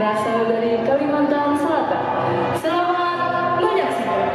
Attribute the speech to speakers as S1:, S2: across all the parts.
S1: berasal dari Kalimantan Selatan. Selamat menyaksikan.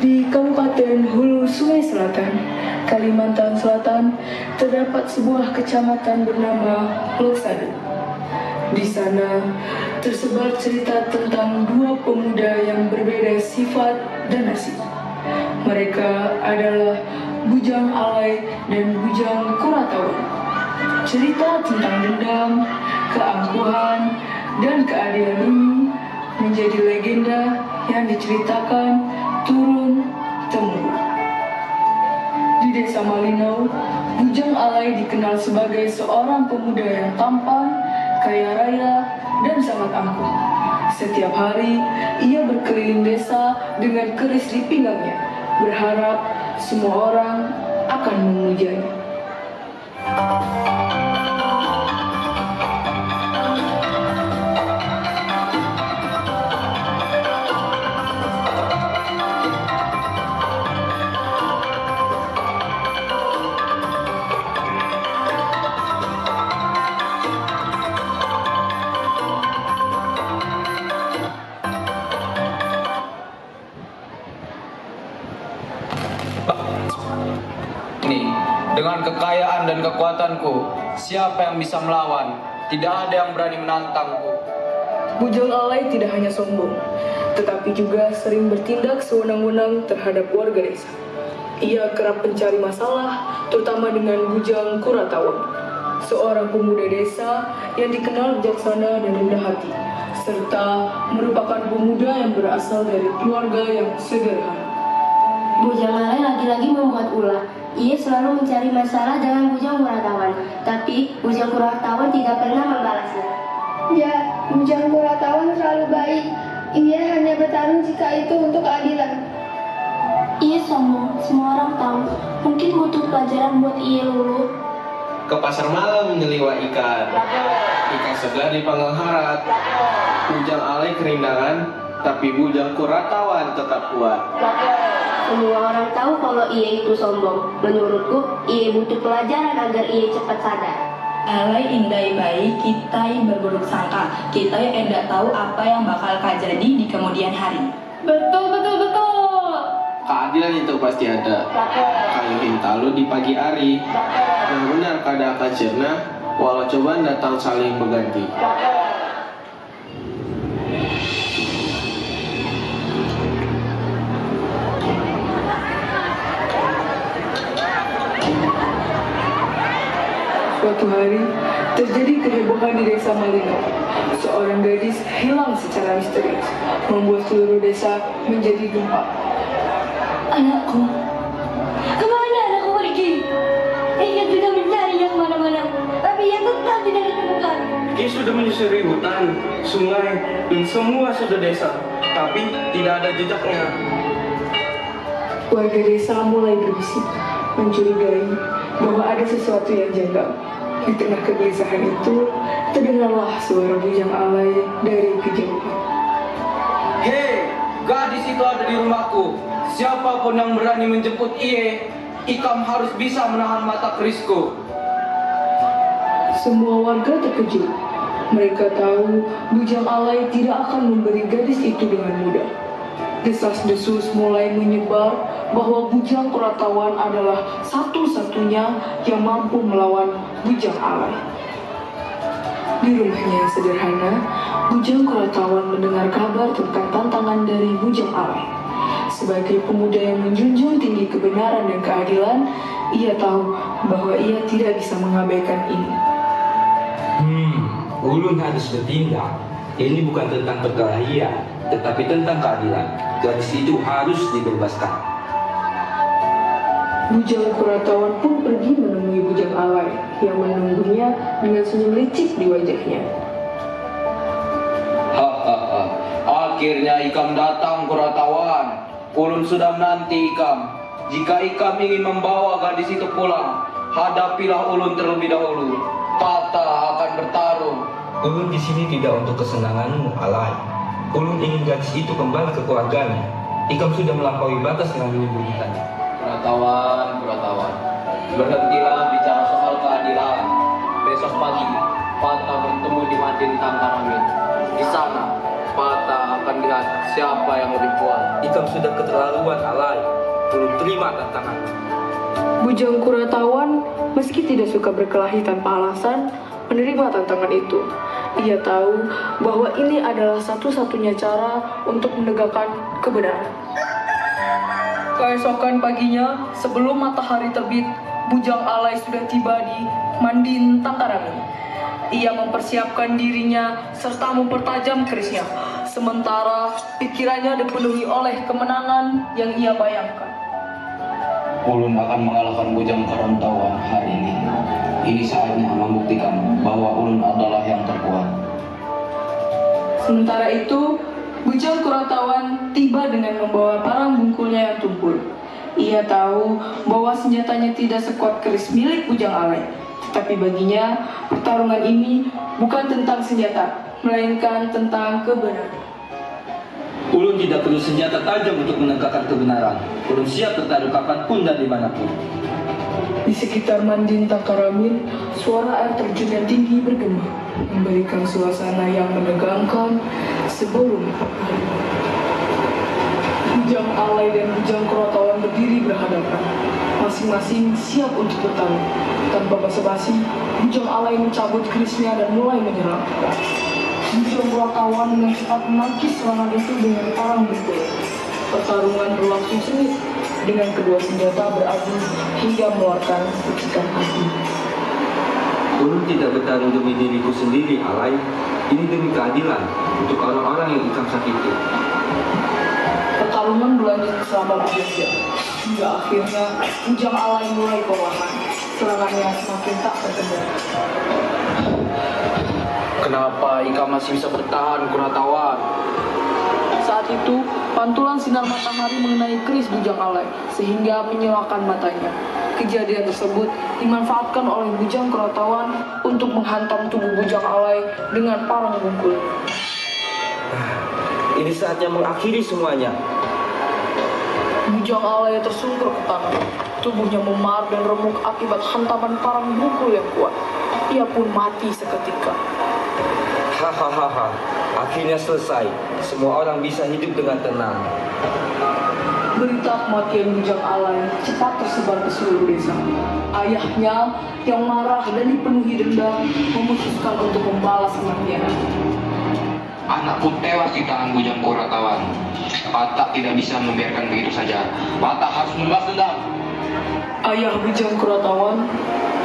S1: Di Kabupaten Hulu Sungai Selatan, Kalimantan Selatan, terdapat sebuah kecamatan bernama Loksadu. Di sana tersebar cerita tentang dua pemuda yang berbeda sifat dan nasib. Mereka adalah Bujang Alai dan Bujang Kuratawan. Cerita tentang dendam, keangkuhan, dan keadilan ini menjadi legenda yang diceritakan turun-temurun. Di Desa Malinau, Bujang Alai dikenal sebagai seorang pemuda yang tampan, kaya raya, dan sangat angkuh. Setiap hari, ia berkeliling desa dengan keris di pinggangnya, berharap semua orang akan memujanya.
S2: Nih, dengan kekayaan dan kekuatanku, siapa yang bisa melawan? Tidak ada yang berani menantangku.
S1: Bujang Alai tidak hanya sombong, tetapi juga sering bertindak sewenang-wenang terhadap warga desa. Ia kerap mencari masalah, terutama dengan Bujang Kuratawan, seorang pemuda desa yang dikenal bijaksana dan rendah hati, serta merupakan pemuda yang berasal dari keluarga yang sederhana.
S3: Bujang Alai lagi-lagi membuat ulah. Ia selalu mencari masalah dengan Bujang Kuratawan, tapi Bujang Kuratawan tidak pernah membalasnya.
S4: Ya, Bujang Kuratawan selalu baik. Ia hanya bertarung jika itu untuk keadilan.
S3: Ia sombong, semua orang tahu. Mungkin butuh pelajaran buat ia luluh.
S5: Ke pasar malam menyeliwa ikan. Ikan segar dipanggang harat. Bujang Alai kerindangan, tapi Bujang Kuratawan tetap kuat.
S3: Semua orang tahu kalau ia itu sombong. Menurutku, ia butuh pelajaran agar ia cepat sadar.
S6: Alai indai baik, kita yang berburuk sangka. Kita yang endak tahu apa yang bakal kajadi di kemudian hari.
S4: Betul.
S5: Keadilan itu pasti ada. Kayu hintalu di pagi hari. Yang benar kada akan cerna, walau cobaan datang saling berganti.
S1: Suatu hari, terjadi kehebohan di desa Malinau. Seorang gadis hilang secara misterius, membuat seluruh desa menjadi gempa.
S3: Anakku, kemana anakku pergi? Ia sudah mencarinya kemana-mana, tapi ia tetap tidak ditemukan.
S7: Ia sudah menyusuri hutan, sungai, dan semua sudah desa, tapi tidak ada jejaknya.
S1: Warga desa mulai berbisik, mencurigai bahwa ada sesuatu yang janggal. Di tengah kegelisahan itu, terdengarlah suara Bujang Alai dari kejauhan.
S2: Hei, gadis itu ada di rumahku. Siapapun yang berani menjemput ia, ikam harus bisa menahan mata kerisku.
S1: Semua warga terkejut. Mereka tahu Bujang Alai tidak akan memberi gadis itu dengan mudah. Desas-desus mulai menyebar bahwa Bujang Kuratawan adalah satu-satunya yang mampu melawan Bujang Alai. Di rumahnya yang sederhana, Bujang Kuratawan mendengar kabar tentang tantangan dari Bujang Alai. Sebagai pemuda yang menjunjung tinggi kebenaran dan keadilan, ia tahu bahwa ia tidak bisa mengabaikan ini.
S2: Ulun harus bertindak. Ini bukan tentang perkelahian, tetapi tentang keadilan. Gadis itu harus dibebaskan.
S1: Bujang Kuratawan pun pergi menemui Bujang Alai yang menunggunya dengan senyum licik di wajahnya.
S2: Hahaha, akhirnya Ikam datang, Kuratawan. Ulun sudah menanti Ikam. Jika Ikam ingin membawa gadis itu pulang, hadapilah ulun terlebih dahulu. Patah akan bertarung.
S8: Ulun di sini tidak untuk kesenanganmu, Alai. Ulun ingin gadis itu kembali ke keluarganya. Ikam sudah melampaui batas dengan menyembunyikannya.
S5: Kuratawan, berhentilah bicara soal keadilan. Besok pagi, Patah bertemu di Madin Tangkaramin. Di sana, Patah akan lihat siapa yang lebih kuat.
S8: Ikam sudah keterlaluan, Alai. Belum terima tantangan.
S1: Bujang Kuratawan meski tidak suka berkelahi tanpa alasan, menerima tantangan itu. Ia tahu bahwa ini adalah satu-satunya cara untuk menegakkan kebenaran. Keesokan paginya, sebelum matahari terbit, Bujang Alai sudah tiba di Mandin Tangkaramin. Ia mempersiapkan dirinya serta mempertajam kerisnya, sementara pikirannya dipenuhi oleh kemenangan yang ia bayangkan.
S2: Ulun akan mengalahkan Bujang Kuratawan hari ini. Ini saatnya membuktikan bahwa ulun adalah yang terkuat.
S1: Sementara itu, Bujang Kuratawan tiba dengan membawa parang bungkulnya yang tumpul. Ia tahu bahwa senjatanya tidak sekuat keris milik Bujang Alai. Tetapi baginya, pertarungan ini bukan tentang senjata, melainkan tentang kebenaran.
S2: Ulun tidak perlu senjata tajam untuk menegakkan kebenaran. Ulun siap bertaruh kapanpun dan dimanapun.
S1: Di sekitar Mandin Tangkaramin, suara air terjun yang tinggi bergema, memberikan suasana yang menegangkan sebelum hari. Bujang Alai dan Bujang Kuratawan berdiri berhadapan, masing-masing siap untuk bertarung. Tanpa basa-basi, Bujang Alai mencabut kerisnya dan mulai menyerang. Bujang Kuratawan dengan cepat menangkis serangan itu dengan parang bungkul. Pertarungan berlangsung sengit, dengan kedua senjata beradu hingga mengeluarkan percikan api.
S8: Ulun tidak bertarung demi diriku sendiri, Alai. Ini demi keadilan untuk orang-orang yang Ikam sakiti.
S1: Pertarungan berlanjut selama berjam-jam, hingga akhirnya Bujang Alai mulai kewalahan. Serangannya semakin tak terkendali.
S2: Kenapa Ikam masih bisa bertahan, Kuratawan?
S1: Saat itu, pantulan sinar matahari mengenai keris Bujang Alai sehingga menyilaukan matanya. Kejadian tersebut dimanfaatkan oleh Bujang Kuratawan untuk menghantam tubuh Bujang Alai dengan parang bungkul.
S8: Ini saatnya mengakhiri semuanya.
S1: Bujang Alai tersungkur ke tanah. Tubuhnya memar dan remuk akibat hantaman parang bungkul yang kuat. Ia pun mati seketika.
S8: Hahaha, akhirnya selesai. Semua orang bisa hidup dengan tenang.
S1: Berita kematian Bujang Alai cepat tersebar ke seluruh desa. Ayahnya yang marah dan dipenuhi dendam memutuskan untuk membalas kematian.
S9: Anakku tewas di tangan Bujang Kuratawan. Patah tidak bisa membiarkan begitu saja. Patah harus membalas dendam.
S1: Ayah Bujang Kuratawan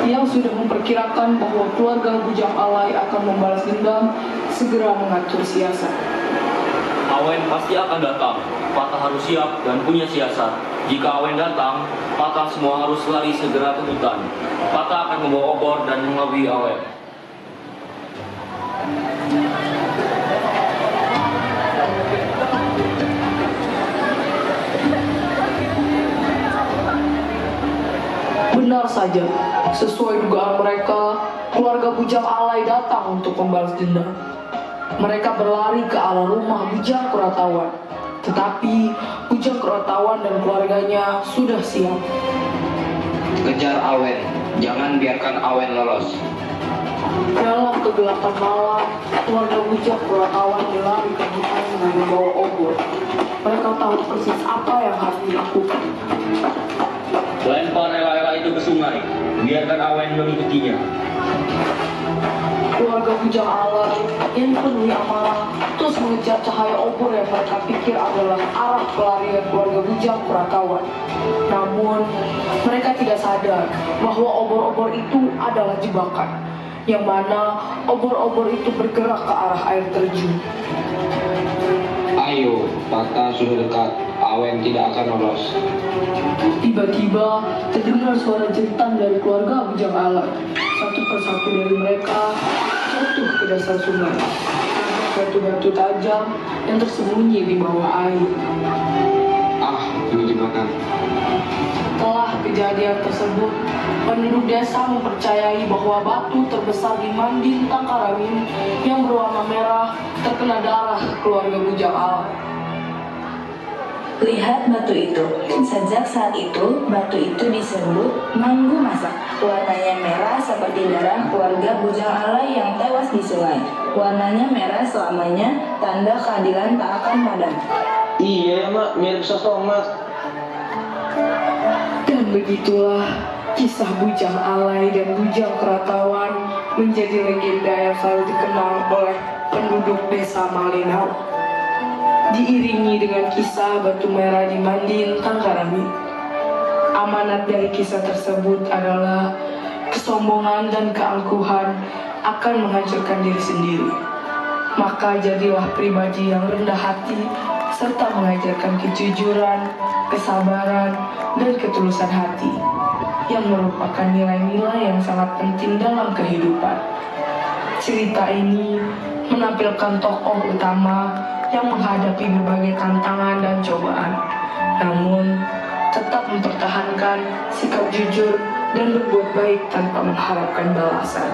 S1: yang sudah memperkirakan bahwa keluarga Bujang Alai akan membalas dendam segera mengatur siasat.
S7: Awen pasti akan datang. Patah harus siap dan punya siasat. Jika Awen datang, Patah semua harus lari segera ke hutan. Patah akan membawa obor dan mengelabui Awen.
S1: Benar saja, sesuai dugaan mereka, keluarga Bujang Alai datang untuk membalas dendam. Mereka berlari ke arah rumah Bujang Kuratawan. Tetapi Bujang Kuratawan dan keluarganya sudah siap.
S9: Kejar Awen, jangan biarkan Awen lolos.
S1: Dalam kegelapan malam, keluarga Bujang Kuratawan berlari ke hutan dengan membawa obor. Mereka tahu persis apa yang harus dilakukan.
S7: Lempar ela-ela itu ke sungai. Biarkan Awen mengikutinya.
S1: Keluarga bujang alay yang dipenuhi amarah terus mengejar cahaya obor yang mereka pikir adalah arah pelarian keluarga bujang Kuratawan. Namun, mereka tidak sadar bahwa obor-obor itu adalah jebakan, yang mana obor-obor itu bergerak ke arah air terjun.
S9: Ayo, Patah sudah dekat. Awen tidak akan lolos.
S1: Tiba-tiba terdengar suara jeritan dari keluarga bujang alay. Satu persatu dari mereka jatuh ke dasar sungai. Ada batu-batu tajam yang tersembunyi di bawah air.
S9: Ah, ini jebakan.
S1: Setelah kejadian tersebut, penduduk desa mempercayai bahwa batu terbesar di Mandin Tangkaramin yang berwarna merah terkena darah keluarga bujang alay.
S6: Lihat batu itu. Sejak saat itu, batu itu disebut Manggu Masak. Warnanya merah seperti darah keluarga bujang alay yang tewas di sungai. Warnanya merah selamanya, tanda keadilan tak akan padam.
S5: Iya, Mak, mirip sosok.
S1: Dan begitulah kisah bujang alay dan bujang Kuratawan menjadi legenda yang selalu dikenal oleh penduduk desa Malinau. Diiringi dengan kisah batu merah di Mandin Tangkaramin. Amanat dari kisah tersebut adalah kesombongan dan keangkuhan akan menghancurkan diri sendiri. Maka jadilah pribadi yang rendah hati serta mengajarkan kejujuran, kesabaran, dan ketulusan hati yang merupakan nilai-nilai yang sangat penting dalam kehidupan. Cerita ini menampilkan tokoh utama yang menghadapi berbagai tantangan dan cobaan, namun tetap mempertahankan sikap jujur dan berbuat baik tanpa mengharapkan balasan.